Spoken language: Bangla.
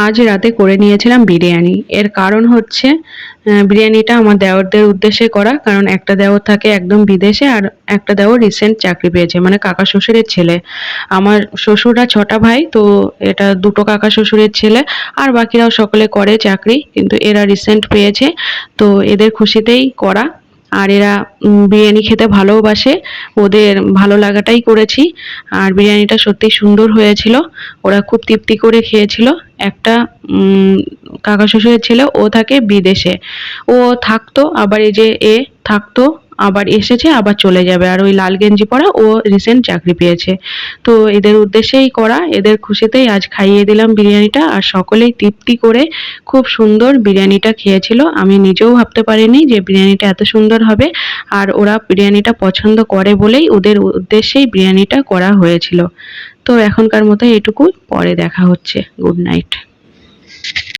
আজ রাতে করে নিয়েছিলাম বিরিয়ানি। এর কারণ হচ্ছে বিরিয়ানিটা আমার দেওরদের উদ্দেশ্যে করা। কারণ একটা দেওর থাকে একদম বিদেশে আর একটা দেওর রিসেন্ট চাকরি পেয়েছে, মানে কাকা শ্বশুরের ছেলে। আমার শ্বশুররা ৬ টা ভাই, তো এটা ২ টো কাকা শ্বশুরের ছেলে আর বাকিরাও সকলে করে চাকরি। কিন্তু এরা রিসেন্ট পেয়েছে, তো এদের খুশিতেই করা। আর এরা বিরিয়ানি খেতে ভালোওবাসে, ওদের ভালো লাগাটাই করেছি। আর বিরিয়ানিটা সত্যিই সুন্দর হয়েছিল। ওরা খুব তৃপ্তি করে খেয়েছিল। একটা কাকা শ্বশুরের ছেলে, ও থাকে বিদেশে। ও থাকতো আবার এই যে থাকতো, আবার এসেছে আবার চলে যাবে। আর ওই লাল গেঞ্জি পরা ও রিসেন্ট চাকরি পেয়েছে। তো এদের উদ্দেশ্যেই করা, এদের খুশিতেই আজ খাইয়ে দিলাম বিরিয়ানিটা। আর সকলেই তৃপ্তি করে খুব সুন্দর বিরিয়ানিটা খেয়েছিল। আমি নিজেও ভাবতে পারিনি যে বিরিয়ানিটা এত সুন্দর হবে। আর ওরা বিরিয়ানিটা পছন্দ করে বলেই ওদের উদ্দেশ্যেই বিরিয়ানিটা করা হয়েছিল। তো এখনকার মতো এটুকুই, পরে দেখা হচ্ছে। Good night.